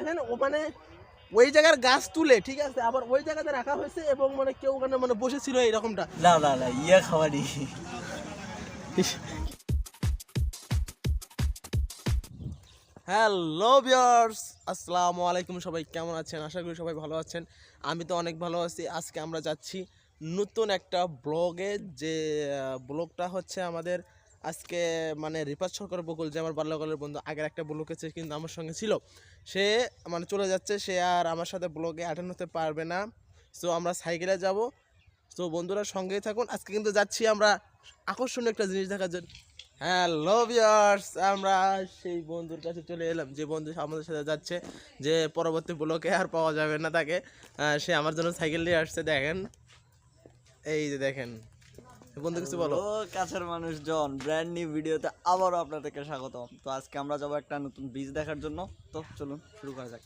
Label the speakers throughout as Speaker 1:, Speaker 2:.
Speaker 1: দেখেন ও মানে ওই জায়গার গাছ তুলে ঠিক আছে আবার ওই জায়গাতে রাখা হয়েছে এবং মানে কেউ ওখানে মানে বসেছিল এরকমটা।
Speaker 2: না না না ইয়া খাওয়ানি।
Speaker 1: হ্যালো ভিউয়ার্স, আসসালামু আলাইকুম। সবাই কেমন আছেন? আশা করি সবাই ভালো আছেন। আমি তো অনেক ভালো আছি। আজকে আমরা যাচ্ছি নতুন একটা ব্লগে, যে ব্লগটা হচ্ছে আমাদের আজকে মানে রিফাত সরকার বকুল, যে আমার বাল্যকালের বন্ধু, আগের একটা ব্লগ আছে কিন্তু আমার সঙ্গে ছিল, সে মানে চলে যাচ্ছে, সে আর আমার সাথে ব্লগে অ্যাটেন্ড হতে পারবে না। সো আমরা সাইকেলে যাব। তো বন্ধুরা সঙ্গেই থাকুন। আজকে কিন্তু যাচ্ছি আমরা আকর্ষণীয় একটা জিনিস দেখার জন্য। হ্যালো ভিউয়ার্স, আমরা সেই বন্ধুর কাছে চলে এলাম যে বন্ধু আমাদের সাথে যাচ্ছে, যে পরবর্তী ব্লকে আর পাওয়া যাবে না তাকে। সে আমার জন্য সাইকেল নিয়ে আসছে। দেখেন, এই যে দেখেন বন্ধু, কিছু বলো।
Speaker 2: ও কাছের মানুষজন, ব্র্যান্ড নিউ ভিডিওতে আবারও আপনাদেরকে স্বাগতম। তো আজকে আমরা যাবো একটা নতুন বীজ দেখার জন্য। তো চলুন শুরু করা যাক।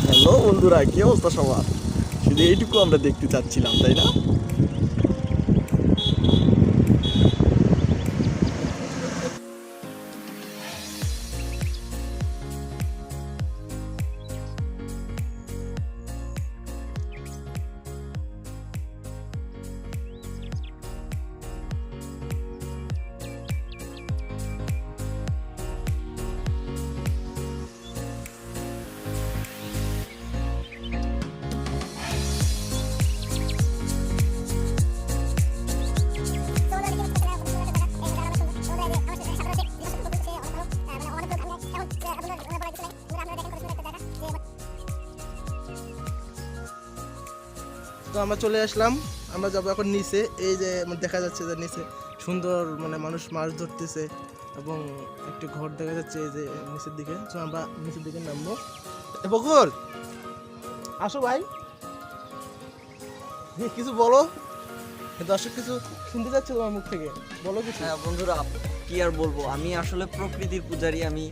Speaker 3: হ্যালো বন্ধুরা, কি অবস্থা সবার? শুধু এইটুকু আমরা দেখতে চাচ্ছিলাম, তাই না?
Speaker 1: তো আমরা চলে আসলাম, আমরা যাবো এখন নিচে। এই যে দেখা যাচ্ছে যে নিচে সুন্দর মানে মানুষ মাছ ধরতেছে এবং একটি ঘর দেখা যাচ্ছে এই যে নিচের দিকে। তো আমরা নিচের দিকে নামবো। বকুল, আসো ভাই, কিছু বলো। দর্শক কিছু শুনতে যাচ্ছে তোমার মুখ থেকে, বলো কিছু।
Speaker 2: হ্যাঁ বন্ধুরা, কি আর বলবো, আমি আসলে প্রকৃতির পূজারী। আমি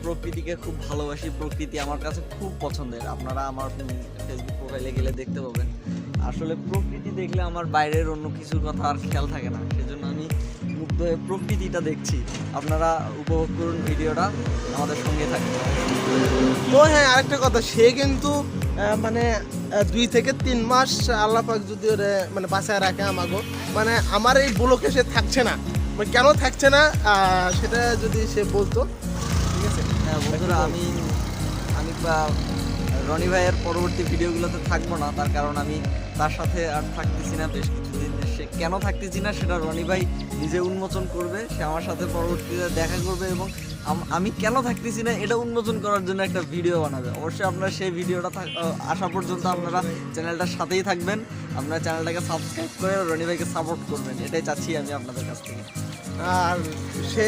Speaker 2: প্রকৃতিকে খুব ভালোবাসি, প্রকৃতি আমার কাছে খুব পছন্দের। আপনারা আমার ফেসবুক প্রোফাইলে গেলে দেখতে পাবেন। আসলে প্রকৃতি দেখলে আমার বাইরের অন্য কিছুর কথা আর খেয়াল থাকে না, সেজন্য আমি মুগ্ধ হয়ে প্রকৃতিটা দেখছি। আপনারা উপভোগ করুন ভিডিওটা, আমাদের সঙ্গে থাকুন।
Speaker 1: তো হ্যাঁ, আরেকটা কথা, সে কিন্তু মানে 2 থেকে 3 মাস আল্লাহ পাক যদি ওরে মানে বাঁচায় রাখে আমাগো, মানে আমার এই ব্লকে সে থাকছে না। মানে কেন থাকছে না সেটা যদি সে বলতো। ঠিক আছে
Speaker 2: হ্যাঁ বন্ধুরা, আমি রনি ভাইয়ের পরবর্তী ভিডিওগুলোতে থাকবো না, তার কারণ আমি তার সাথে আর থাকতেছি না বেশ কিছুদিন। সে কেন থাকতেছি না সেটা রনি ভাই নিজে উন্মোচন করবে। সে আমার সাথে পরবর্তীতে দেখা করবে এবং আমি কেন থাকতেছি না এটা উন্মোচন করার জন্য একটা ভিডিও বানাবে। অবশ্যই আপনারা সেই ভিডিওটা আসা পর্যন্ত আপনারা চ্যানেলটার সাথেই থাকবেন, আপনারা চ্যানেলটাকে সাবস্ক্রাইব করে রনি ভাইকে সাপোর্ট করবেন, এটাই চাচ্ছি আমি আপনাদের কাছ থেকে।
Speaker 1: আর সে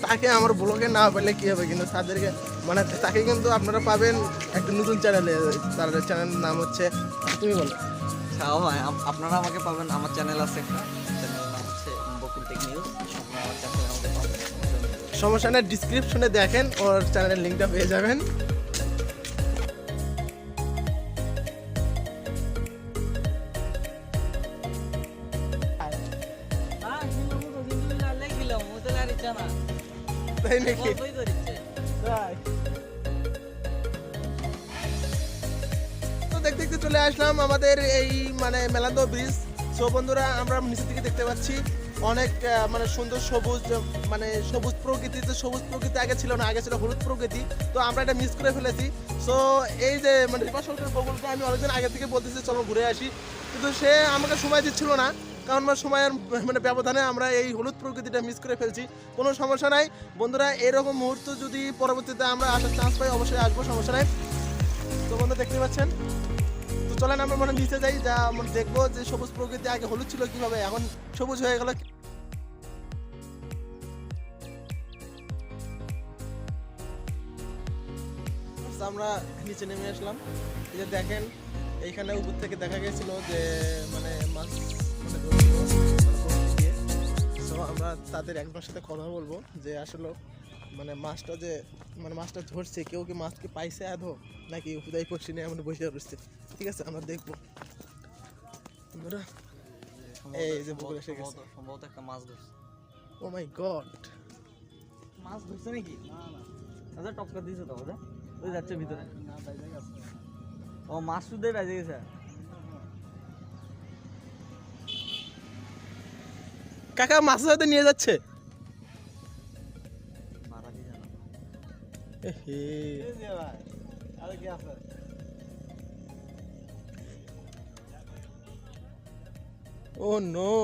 Speaker 1: তাকে আমার ব্লগে না পেলে কী হবে, কিন্তু তাদেরকে মানে তাকে কিন্তু আপনারা পাবেন একটা নতুন চ্যানেলে। তার চ্যানেলের নাম হচ্ছে, তুমি বলো।
Speaker 2: ভাই আপনারা আমাকে পাবেন, আমার চ্যানেল আছে একটা, চ্যানেলের নাম হচ্ছে বকুল টেক নিউজ। আপনারা আমার চ্যানেলে আমাকে পাবেন,
Speaker 1: সমস্যা নেই, ডিসক্রিপশনে দেখেন, ওর চ্যানেলের লিঙ্কটা পেয়ে যাবেন। তাই নাকি? তো দেখতে দেখতে চলে আসলাম আমাদের এই মানে মেলান্দহ ব্রিজ। সো বন্ধুরা, আমরা নিচের দিকে দেখতে পাচ্ছি অনেক মানে সুন্দর সবুজ, মানে সবুজ প্রকৃতি। যে সবুজ প্রকৃতি আগে ছিল না, আগে ছিল হলুদ প্রকৃতি। তো আমরা এটা মিস করে ফেলেছি। সো এই যে মানে রিপা সরকার বগুলকে আমি অনেকদিন আগে থেকে বলতেছি চলো ঘুরে আসি, কিন্তু সে আমাকে সময় দিচ্ছিল না, কারণ আমার সময়ের মানে ব্যবধানে আমরা এই হলুদ প্রকৃতিটা মিস করে ফেলছি। কোনো সমস্যা নাই বন্ধুরা, এরকম মুহূর্ত যদি পরবর্তীতে আমরা আসার চান্স পাই অবশ্যই আসবো, সমস্যা নাই। তো বন্ধুরা দেখতে পাচ্ছেন, তো চলেন আমরা মানে নিচে যাই, যা আমরা দেখবো যে সবুজ প্রকৃতি আগে হলুদ ছিল কিভাবে এখন সবুজ হয়ে গেল। আমরা নিচে নেমে আসলাম। এই যে দেখেন, এইখানে উপর থেকে দেখা গেছিল যে মানে মাছ মানে ধরছিল মানে বড়শি দিয়ে। সো আমরা তাদের একজনের সাথে কথা বলবো যে আসলে মানে মাছটা যে মানে মাছটা ধরছে, কেউ কি মাছকে পাইছে আদৌ নাকি হুদাই পড়ছি নিয়ে আমরা বসে রয়েছে। ঠিক আছে, আমরা দেখবো। বন্ধুরা, এই যে পুকুরে এসে গেছে,
Speaker 2: সম্ভবত একটা মাছ ধরছে।
Speaker 1: ও মাই গড,
Speaker 2: মাছ ধরছে নাকি? আচ্ছা, টপকা দিয়েছে তো ওদের, ওই যাচ্ছে ভিতরে। ও মাছ শুধুই বেজে গেছে।
Speaker 1: কাকা মাছ হয়তো নিয়ে যাচ্ছে। ও নো,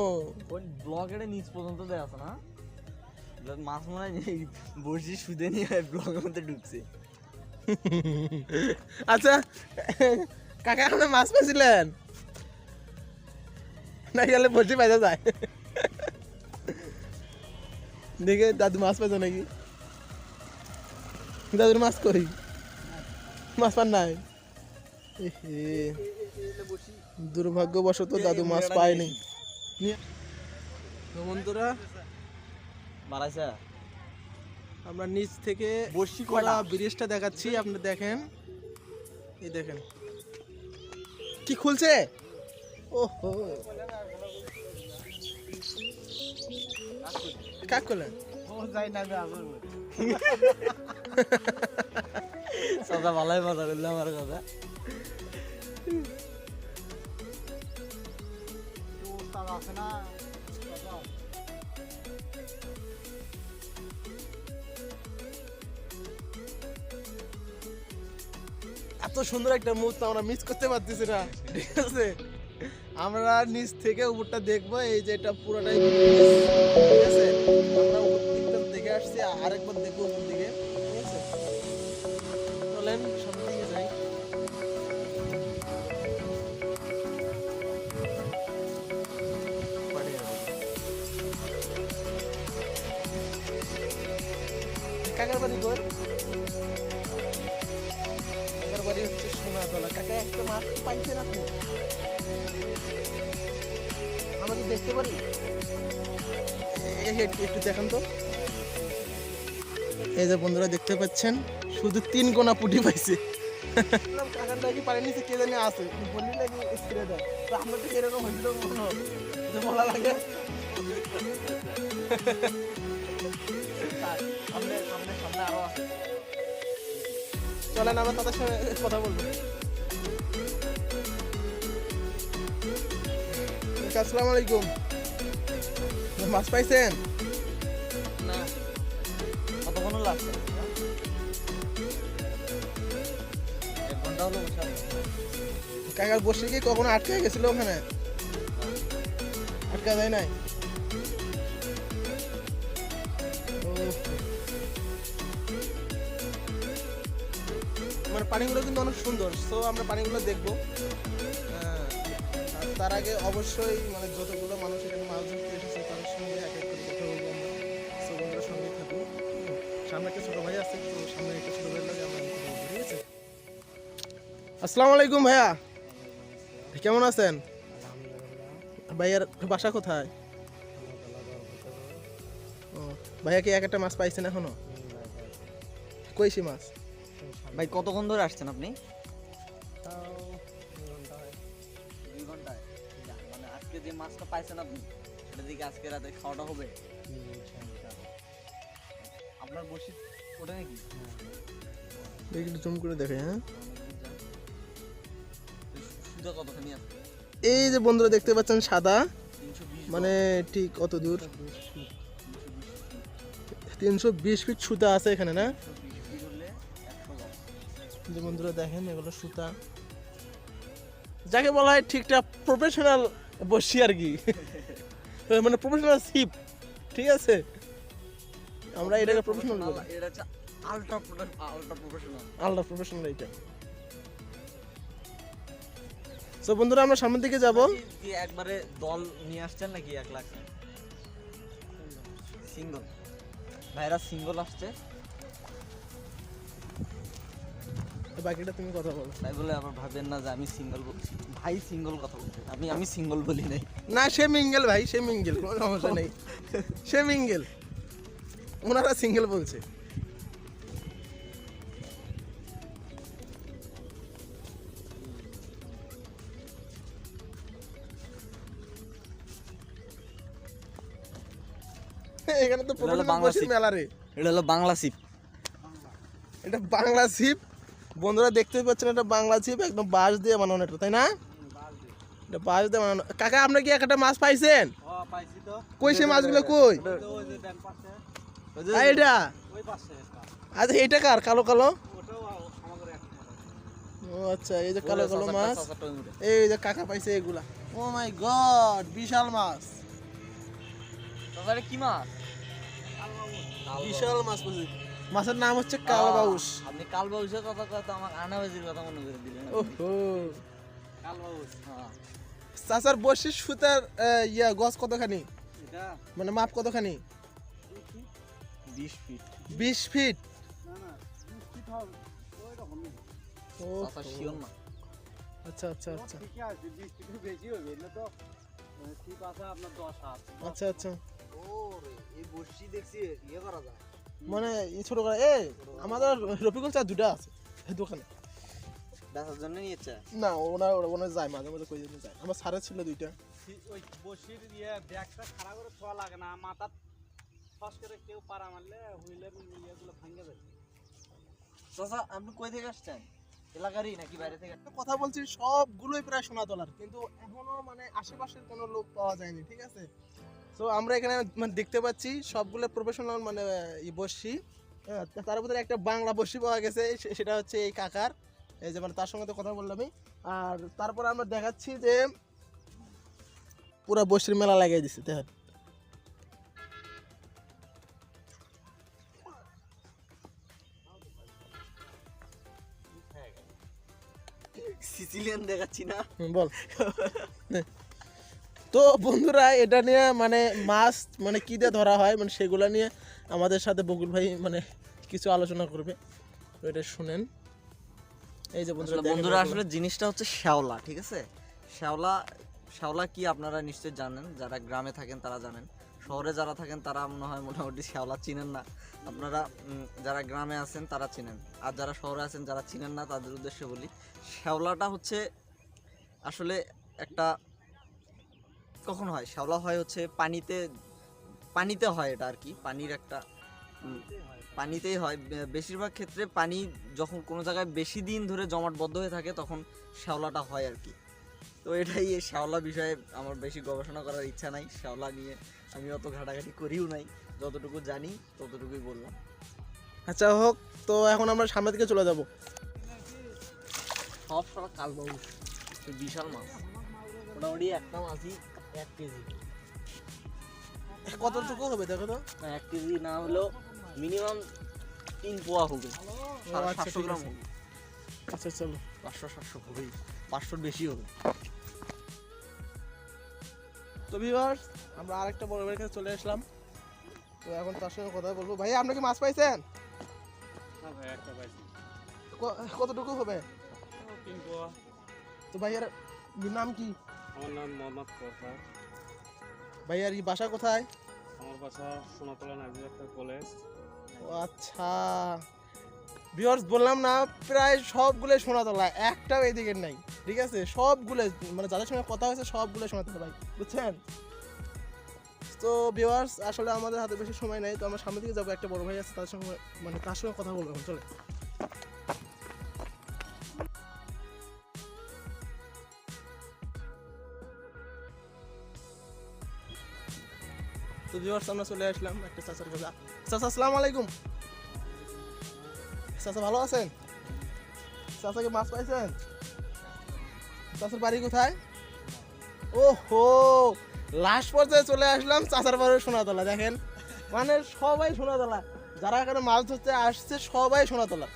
Speaker 2: ওই ব্লগের নিচ পর্যন্ত দেয়া আছে না, মাছ মনে হয় বড়শি শুধে নিয়ে ব্লগের মধ্যে ঢুকছে।
Speaker 1: আচ্ছা কাকা, আপনি মাছ পেয়েছিলেন না? গেলে বসে পাইতে যায় দেখে দাদু মাছ পাইছো নাকি? দাদুর মাছ কই? মাছ পান নাই? দুর্ভাগ্যবশত দাদু মাছ পায়নি। বন্ধুরা,
Speaker 2: মারাইছে
Speaker 1: আমরা নিচ থেকে
Speaker 2: বড়শি
Speaker 1: কলা ব্রিজটা দেখাচ্ছি, আপনি দেখেন। এই দেখেন কি খুলছে। ওহো, কাক করলেন?
Speaker 2: সদা ভালোই মজা করলো আমার কথা।
Speaker 1: এত সুন্দর একটা মুহূর্ত আমরা মিস করতে পারতেছি না। ঠিক আছে, আমরা নিচ থেকে উপরটা দেখবো। এই যে এটা পুরোটাই ঠিক আছে, আমরা উপর দিকটা দেখে আসছি, আরেকবার দেখবো উপর দিকে। ঠিক আছে, চলেন সামনের দিকে যাই। কাকার বাড়ি কই? কাকার বাড়ি হচ্ছে সোনাতলা। কাকা একটা মাছ পাইছেন আপনি? আমাকে দেখতে পারি? একটু দেখান তো। এই যে বন্ধুরা দেখতে পাচ্ছেন, শুধু 3 গোনা পুঁটি পাইছে। কাকার নাকি পানির নিচে কে জানি আছে, বললি নাকি ছেড়ে দেয়। তো আমরা তো এরকম হয়েছিল কখনো যে বলা লাগে। সামনে সামনে সামনে আরো আছে, চলেন আমরা তাদের সাথে কথা বলবো। আসসালামু আলাইকুম, মাছ পাইছেন?
Speaker 2: না, কতক্ষণ লাগছে? 1 ঘন্টা হলো বসে।
Speaker 1: কাকার বসে কি কখনো আটকে গেছিল ওখানে? আটকা যায় নাই? মানে পানিগুলো কিন্তু অনেক সুন্দর, সো আমরা পানিগুলো দেখবো। আর তার আগে অবশ্যই মানে যতগুলো মানুষ এখানে মাছ ধরতে এসেছে তাদের সঙ্গে এক এক করে কথা বলবো আমরা। সো বন্ধুরা সঙ্গে থাকবো। সামনে একটা ছোট ভাই আছে, তো সামনে একটা ছোট ভাইয়ের লাগে আমরা কথা বলবো, ঠিক আছে? আসসালামু আলাইকুম ভাইয়া, কেমন আছেন? ভাইয়ার বাসা কোথায়? ও, ভাইয়া কি এক একটা মাছ পাইছেন এখনো? কইছি মাছ
Speaker 2: ভাই কতক্ষণ ধরে আসছেন আপনি? 2 ঘন্টায়। মানে আজকে যে মাছটা পাইছেন আপনি সেটা দিকে আজকে রাতে খাওয়াটা হবে? আপনার বসি ওটা নাকি?
Speaker 1: একটু জুম করে দেখে। হ্যাঁ,
Speaker 2: সুদা কতখানি আছে?
Speaker 1: এই যে বন্ধুরা দেখতে পাচ্ছেন সাদা,
Speaker 2: 320
Speaker 1: মানে ঠিক কত দূর? 320 ফিট সুতা আছে এখানে না?
Speaker 2: 320 ফিট হলে 100 গজ।
Speaker 1: যে বন্ধুরা দেখেন এগুলো সুতা, যাকে বলা হয় ঠিকঠাক প্রফেশনাল বসি আর কি। মানে প্রফেশনাল শিপ, ঠিক আছে? আমরা এটাকে প্রফেশনাল বলি,
Speaker 2: এটা হচ্ছে আলট্রা প্রফেশনাল।
Speaker 1: আলাদা প্রফেশনাল এটা। তো বন্ধুরা আমরা সামনের দিকে যাব।
Speaker 2: কি একবারে দল নিয়ে আসছেন নাকি 1 লাখ? সিঙ্গল ভাইরা সিঙ্গল আসছে,
Speaker 1: বাকিটা তুমি কথা বলো।
Speaker 2: তাই বলে আবার ভাবেন না যে আমি সিঙ্গল বলছি। ভাই সিঙ্গল কথা বলছে, আমি সিঙ্গল বলি নাই।
Speaker 1: না, সে মিঙ্গেল ভাই, সে মিঙ্গেল, কোনো সমস্যা নেই। সে মিঙ্গেল, ওনারা সিঙ্গেল বলছে। এখানে তো
Speaker 2: এটা হলো
Speaker 1: প্রফেশনাল
Speaker 2: বাংলা
Speaker 1: বসির
Speaker 2: শিপ।
Speaker 1: মেলা রে।
Speaker 2: এটা হলো বাংলা সিপ।
Speaker 1: এটা বাংলা ছিপ, বন্ধুরা দেখতে পাচ্ছেন এটা বাংলা ছিপ, একদম বাঁশ দিয়ে বানানো এটা, তাই না? এটা বাঁশ দিয়ে বানানো। কাকা আপনি কি একটা মাছ পাইছেন? কই সে মাছগুলো কই? এইটা আচ্ছা, এইটা কার কালো কালো? ও আচ্ছা, এই যে কালো কালো মাছ, এই যে কাকা পাইছে এগুলা। ও মাই গড, বিশাল মাছ,
Speaker 2: কি মাছ?
Speaker 1: বিশাল মাছ পাইছে। মাছের নাম হচ্ছে কালবাউস।
Speaker 2: আপনি কালবাউসের কথা কয় তো আমার আনাবাজির কথা মনে করে দিলেন।
Speaker 1: ওহো,
Speaker 2: কালবাউস, হ্যাঁ।
Speaker 1: চাচার বসির সুতার ইয়া গজ কতখানি,
Speaker 2: এটা
Speaker 1: মানে মাপ কতখানি?
Speaker 2: 20 ফিট।
Speaker 1: 20 ফিট? ও
Speaker 2: চাচা শিওর না।
Speaker 1: আচ্ছা আচ্ছা আচ্ছা আচ্ছা আচ্ছা,
Speaker 2: এই বসি দেখছি ইয়ে করা যায়।
Speaker 1: মানে এই ছোট করে আমাদের রফিকুল চা দুটা আছে এই দোকানে।
Speaker 2: দেখার জন্য নিয়েছে
Speaker 1: না, ওনার ওনার যায় মাঝে মাঝে, কই জন্য যায়। আমার সারে ছিল দুইটা।
Speaker 4: ওই বসির ব্যাগটা খারাপ করে ছোঁয়া লাগে না, মাথা ফস করে কেউ পাড়া মারলে হুইলের ইয়েগুলো ভাঙে যায়।
Speaker 2: চাচা আপনি কই থেকে আসছেন? এলাকারই নাকি বাইরে থেকে?
Speaker 1: কথা বলছি সবগুলোই প্রায় সোনা তোলার, কিন্তু এখনো মানে আশেপাশের কোনো লোক পাওয়া যায়নি, ঠিক আছে? তো আমরা এখানে মানে দেখতে পাচ্ছি সবগুলো প্রফেশনাল মানে বসি। তার ভিতরে একটা বাংলা বসি পাওয়া গেছে, সেটা হচ্ছে এই কাকার। এই যে মানে তার সঙ্গে তো কথা বললামই। আর তারপর আমরা দেখাচ্ছি যে পুরা বসির মেলা লাগিয়ে দিচ্ছে, দেখেন।
Speaker 2: সিসিলিয়ান দেখাচ্ছি না?
Speaker 1: বল। তো বন্ধুরা এটা নিয়ে মানে মাছ মানে কি দিয়ে ধরা হয় মানে সেগুলো নিয়ে আমাদের সাথে বকুল ভাই মানে কিছু আলোচনা করবে, তো এটা শুনেন। এই যে বন্ধুরা
Speaker 2: বন্ধুরা আসলে জিনিসটা হচ্ছে শ্যাওলা, ঠিক আছে? শ্যাওলা কি আপনারা নিশ্চয়ই জানেন, যারা গ্রামে থাকেন তারা জানেন, শহরে যারা থাকেন তারা মনে হয় মোটামুটি শ্যাওলা চিনেন না। আপনারা যারা গ্রামে আছেন তারা চিনেন, আর যারা শহরে আছেন যারা চিনেন না তাদের উদ্দেশ্যে বলি, শ্যাওলাটা হচ্ছে আসলে একটা কখন হয়, শ্যাওলা হয় হচ্ছে পানিতে হয় এটা আর কি, পানির একটা পানিতেই হয় বেশিরভাগ ক্ষেত্রে। পানি যখন কোনো জায়গায় বেশি দিন ধরে জমাটবদ্ধ হয়ে থাকে তখন শ্যাওলাটা হয় আর কি। তো এটাই, এই শ্যাওলা বিষয়ে আমার বেশি গবেষণা করার ইচ্ছা নাই, শ্যাওলা নিয়ে আমি অত ঘাটাঘাটি করিও নাই, যতটুকু জানি ততটুকুই বললাম।
Speaker 1: আচ্ছা হোক, তো এখন আমরা সামনের দিকে চলে যাব।
Speaker 2: সব কালবাউস, বিশাল মাছ, মোটামুটি একটা মাছই 1 কেজি।
Speaker 1: কতটুকু হবে দেখো তো?
Speaker 2: 1 কেজি না হলেও মিনিমাম 3 পোয়া হবে,
Speaker 1: ও আচ্ছা
Speaker 2: 700
Speaker 1: ঠিক
Speaker 2: গ্রাম
Speaker 1: আছে।
Speaker 2: হবে,
Speaker 1: আচ্ছা চলো।
Speaker 2: 500-700 হবেই, 500 বেশি হবে।
Speaker 1: তো ভিউয়ার্স আমরা আরেকটা বড় ভাইয়ের কাছে চলে আসলাম। তো এখন তার সঙ্গে কথা বলবো। ভাই আপনি কি মাছ পাইছেন?
Speaker 4: হ্যাঁ ভাই একটা পাইছি,
Speaker 1: কতটুকু হবে?
Speaker 4: 3 পোয়া।
Speaker 1: তো ভাইয়ার নাম কি?
Speaker 4: আমার নাম মোহাম্মদ কৌসার।
Speaker 1: ভাইয়ার বাসা কোথায়?
Speaker 4: আমার বাসা সোনাতলা নাজির একটা কলেজ।
Speaker 1: ও আচ্ছা ভিউয়ার্স বললাম না প্রায় সবগুলো সোনাতলা, একটাও এদিকে নাই, ঠিক আছে? সবগুলো মানে যাদের সঙ্গে কথা হয়েছে সবগুলো সোনাতলা ভাই, বুঝছেন? তো ভিউয়ার্স আসলে আমাদের হাতে বেশি সময় নাই, তো আমরা সামনে দিকে যাবো। একটা বড় ভাই আছে তার সঙ্গে মানে তার সঙ্গে কথা বলবো এখন, চলে। তো ভিউয়ার্স আমরা চলে আসলাম একটা চাচার কাছে। চাচা আসসালামু আলাইকুম। চাচা ভালো আছেন? চাচাকে মাছ পাইছেন? চাচার বাড়ি কোথায়? ওহো লাস্ট পর্যায়ে চলে আসলাম চাচার বাড়ি সোনাতলা। দেখেন মানে সবাই সোনাতলা, যারা এখানে মাছ ধরতে আসছে সবাই সোনাতলা,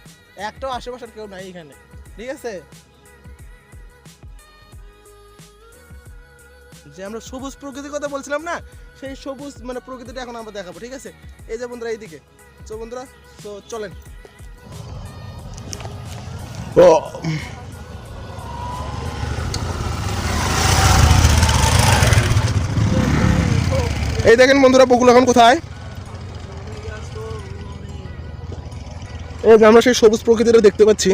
Speaker 1: একটাও আশেপাশের কেউ নাই এখানে, ঠিক আছে? যে আমরা সবুজ প্রকৃতির কথা বলছিলাম না, সেই সবুজ মানে প্রকৃতিটা এখন আমরা দেখাবো, ঠিক আছে? এই যে বন্ধুরা এইদিকে, তো বন্ধুরা তো চলেন। এই দেখেন বন্ধুরা বকুল এখন কোথায়, এই যে আমরা সেই সবুজ প্রকৃতিটা দেখতে পাচ্ছি।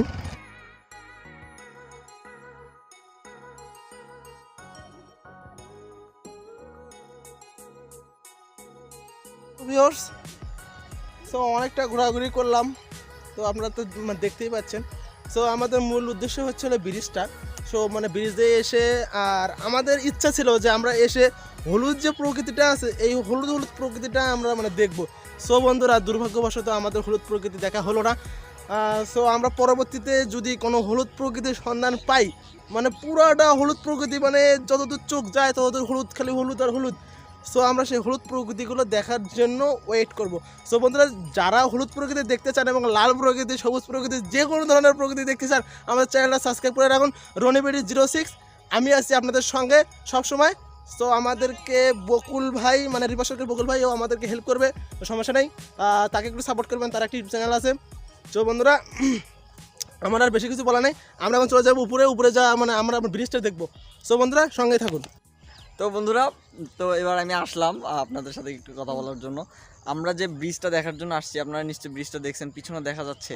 Speaker 1: তো অনেকটা ঘোরাঘুরি করলাম, তো আপনারা তো মানে দেখতেই পাচ্ছেন। সো আমাদের মূল উদ্দেশ্য হচ্ছে হলো ব্রিজটা। সো মানে ব্রিজে এসে আর আমাদের ইচ্ছা ছিল যে আমরা এসে হলুদ যে প্রকৃতিটা আছে এই হলুদ হলুদ প্রকৃতিটা আমরা মানে দেখবো। সো বন্ধুরা দুর্ভাগ্যবশত আমাদের হলুদ প্রকৃতি দেখা হলো না। সো আমরা পরবর্তীতে যদি কোনো হলুদ প্রকৃতির সন্ধান পাই, মানে পুরাটা হলুদ প্রকৃতি, মানে যতদূর চোখ যায় ততদূর হলুদ, খালি হলুদ আর হলুদ। সো আমরা সেই হলুদ প্রকৃতিগুলো দেখার জন্য ওয়েট করব। সো বন্ধুরা যারা হলুদ প্রকৃতি দেখতে চান এবং লাল প্রকৃতি, সবুজ প্রকৃতি, যে কোনো ধরনের প্রকৃতি দেখতে চান, আমাদের চ্যানেলটা সাবস্ক্রাইব করে রাখুন, রনিবেডি 06। আমি আছি আপনাদের সঙ্গে সবসময়। সো আমাদেরকে বকুল ভাই মানে রিপাসকের বকুল ভাই ও আমাদেরকে হেল্প করবে, সমস্যা নেই, তাকে একটু সাপোর্ট করবেন, তার একটি চ্যানেল আছে। তো বন্ধুরা আমার আর বেশি কিছু বলা নেই, আমরা এখন চলে যাবো উপরে। উপরে যা মানে আমরা ব্রিজটা দেখবো। সো বন্ধুরা সঙ্গে থাকুন।
Speaker 2: তো বন্ধুরা, তো এবার আমি আসলাম আপনাদের সাথে একটু কথা বলার জন্য। আমরা যে ব্রিজটা দেখার জন্য আসছি, আপনারা নিশ্চয়ই ব্রিজটা দেখছেন, পিছনে দেখা যাচ্ছে,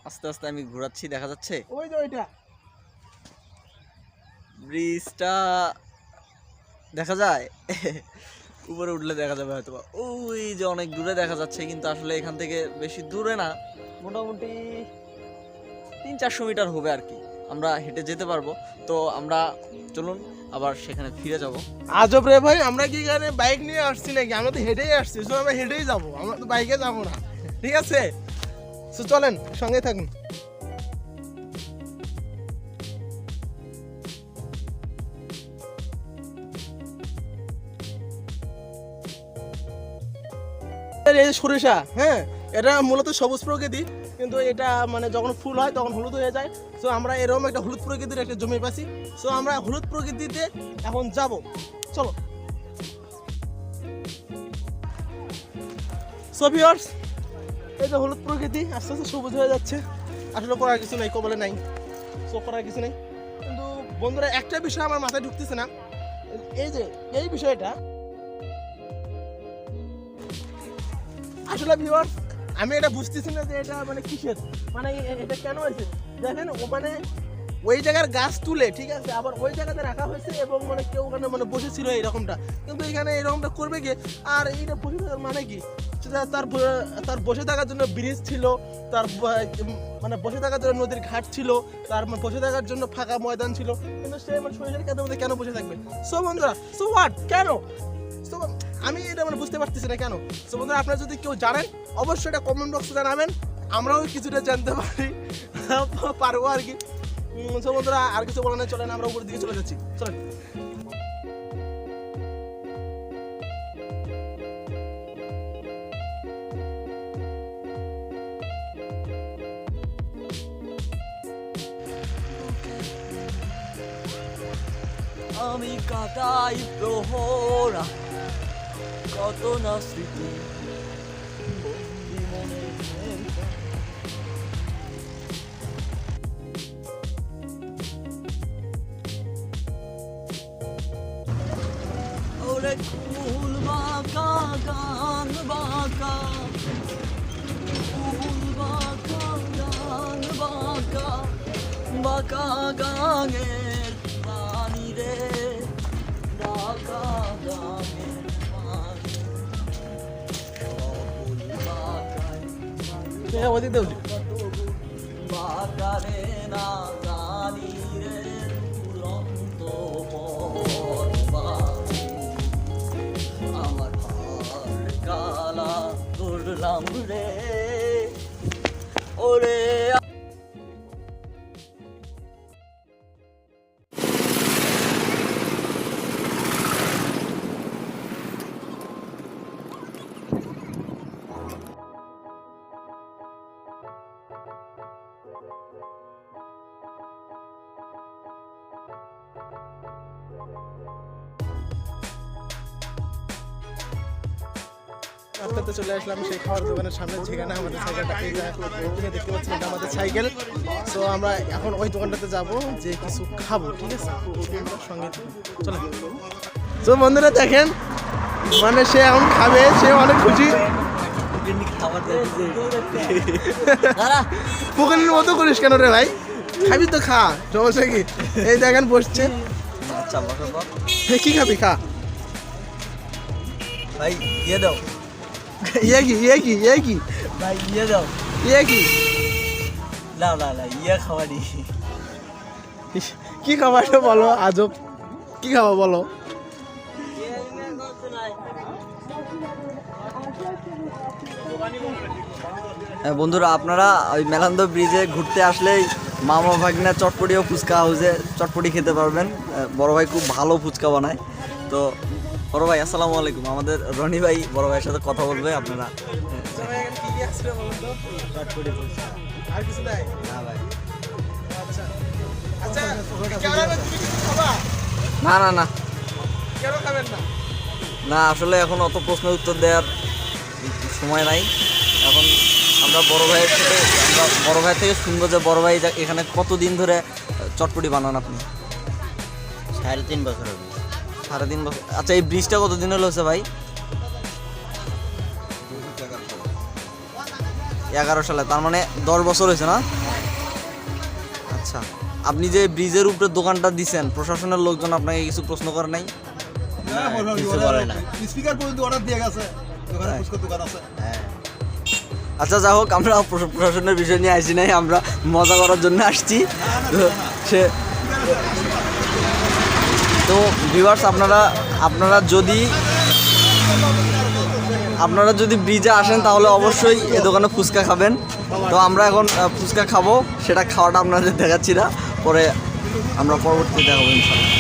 Speaker 2: আস্তে আস্তে আমি ঘোরাচ্ছি, দেখা যাচ্ছে
Speaker 1: ওই যে ওইটা
Speaker 2: ব্রিজটা দেখা যায়। উপরে উঠলে দেখা যাবে হয়তো, ওই যে অনেক দূরে দেখা যাচ্ছে, কিন্তু আসলে এখান থেকে বেশি দূরে না, মোটামুটি 300-400 মিটার হবে আর কি, আমরা হেঁটে যেতে পারবো। তো আমরা চলুন আবার সেখানে ফিরে যাব।
Speaker 1: আজব রে ভাই, আমরা কি এখানে বাইক নিয়ে আসছি নাকি? আমরা তো হেঁটেই আসছি। সো আমরা হেঁটেই যাবো, আমরা তো বাইকে যাবো না, ঠিক আছে? সো চলেন সঙ্গে থাকুন। এই যে সরিষা, হ্যাঁ এটা মূলত সবুজ প্রকৃতি, কিন্তু এটা মানে যখন ফুল হয় তখন হলুদ হয়ে যায়। সো আমরা এরকম একটা হলুদ প্রকৃতির একটা জমি পাচ্ছি। সো আমরা হলুদ প্রকৃতিতে এখন যাব, চলো। সো ভিউয়ার্স এই যে হলুদ প্রকৃতি আস্তে আস্তে সবুজ হয়ে যাচ্ছে, আসলে করার কিছু নেই, কবলে নাই, সো করার কিছু নেই। কিন্তু বন্ধুরা একটা বিষয় আমার মাথায় ঢুকতেছে না, এই যে এই বিষয়টা আসলে ভিউয়ার্স আমি এটা বুঝতেছি না যে এটা মানে কিসের, মানে এটা কেন হয়েছে। দেখেন ও মানে ওই জায়গার গাছ তুলে, ঠিক আছে, আবার ওই জায়গাতে রাখা হয়েছে এবং মানে কেউ ওখানে মানে বসেছিল এরকমটা, কিন্তু এখানে এরকমটা করবে কি? আর এইটা বসে থাকার মানে কি? তার বসে থাকার জন্য ব্রিজ ছিল, তার মানে বসে থাকার জন্য নদীর ঘাট ছিল, তার বসে থাকার জন্য ফাঁকা ময়দান ছিল, কিন্তু সে মানে শরীরের কাদের মধ্যে কেন বসে থাকবে? সো বন্ধুরা সো হোয়াট, কেন? সো আমি এটা মানে বুঝতে পারতেছি না কেন। সো বন্ধুরা আপনারা যদি কেউ জানেন অবশ্যই এটা কমেন্ট বক্সে জানাবেন, আমরাও কিছুটা জানতে পারবো আর কি। সো বন্ধুরা আর কিছু বলা নেই, চলেন আমরা উপরের দিকে চলে যাচ্ছি, চলেন।
Speaker 2: আমি কাটাই প্রহরা, কত না স্মৃতি বন্দি মনে। ওরে ফুল বাঁকা গান বাঁকা, ফুল বাঁকা গান বাঁকা, বাঁকা গানের পানি রে, বাঁকা গানের পানি, ফুল বাঁকায়
Speaker 1: ওদিক দেউ
Speaker 2: বাঁকা রে না জানি রে, দুরন্ত পথ বাঁকা। আমার হার কালা করলাম রে, ওরে
Speaker 1: রাস্তাতে চলে আসলাম সেই খাওয়ার দোকানের সামনে, যেখানে আমাদের সাইকেলটা এই যে এখানে দেখতে পাচ্ছি এটা আমাদের সাইকেল। সো আমরা এখন ওই দোকানটাতে যাব যে কিছু খাবো, ঠিক আছে? সঙ্গে চলে। তো বন্ধুরা দেখেন, মানে সে এখন খাবে, সে অনেক খুশি।
Speaker 2: খাবার
Speaker 1: পুকুরের মতো করিস কেন রে ভাই? খাবি তো খা, সমস্যা কি? এই দেখেন বসছে।
Speaker 2: আচ্ছা বসার পর
Speaker 1: কি খাবি? খা।
Speaker 2: ভাই ইয়ে দাও,
Speaker 1: ইয়ে কি ইয়ে কি ইয়ে কি
Speaker 2: ভাই ইয়ে দাও,
Speaker 1: ইয়ে কি
Speaker 2: না না না ইয়ে খাওয়ানি।
Speaker 1: কি খাবার বলো? আজব কি খাবো বলো?
Speaker 2: বন্ধুরা আপনারা ওই মেলান্দ ব্রিজে ঘুরতে আসলেই মামা ভাগনা চটপটি ও ফুচকা হাউসে চটপটি খেতে পারবেন। বড় ভাই খুব ভালো ফুচকা বানায়। তো বড় ভাই আসসালামু আলাইকুম, আমাদের রনি ভাই বড় ভাইয়ের সাথে কথা বলবে। আপনারা চটপটি ফুচকা
Speaker 1: আর কিছু নাই?
Speaker 2: না ভাই,
Speaker 1: আচ্ছা আচ্ছা, ক্যামেরাম্যান তুমি কিছু খাবা?
Speaker 2: না না না
Speaker 1: কেন খাবেন না?
Speaker 2: না, আসলে এখন অত প্রশ্নের উত্তর দেওয়ার সময় নাই। এখন আমরা বড় ভাইয়ের সাথে, আমরা বড় ভাই থেকে শুনবো যে বড় ভাই এখানে কতদিন ধরে চটপটি বানান আপনি?
Speaker 5: 3.5 বছর হবে।
Speaker 2: 3.5 বছর। আচ্ছা এই ব্রিজটা কতদিন হলো হচ্ছে ভাই? 11 সালে, তার মানে 10 বছর হয়েছে না? আচ্ছা, আপনি যে ব্রিজের উপরে দোকানটা দিছেন, প্রশাসনের লোকজন আপনাকে কিছু প্রশ্ন করে নাই?
Speaker 5: কিছু বলে না।
Speaker 3: স্পিকার পর্যন্ত অর্ডার দিয়ে গেছে, দোকানে
Speaker 2: হ্যাঁ।
Speaker 3: ফুচকা দোকান আছে।
Speaker 5: হ্যাঁ,
Speaker 2: আচ্ছা যা হোক, আমরা প্রশাসনের বিষয় নিয়ে আসি নাই, আমরা মজা করার জন্য আসছি। তো সে তো ভিউয়ার্স, আপনারা যদি ব্রিজে আসেন তাহলে অবশ্যই এ দোকানে ফুচকা খাবেন। তো আমরা এখন ফুচকা খাবো, সেটা খাওয়াটা আপনাদের দেখাচ্ছি না, পরে আমরা পরবর্তীতে দেখাবো ইনশাল্লাহ।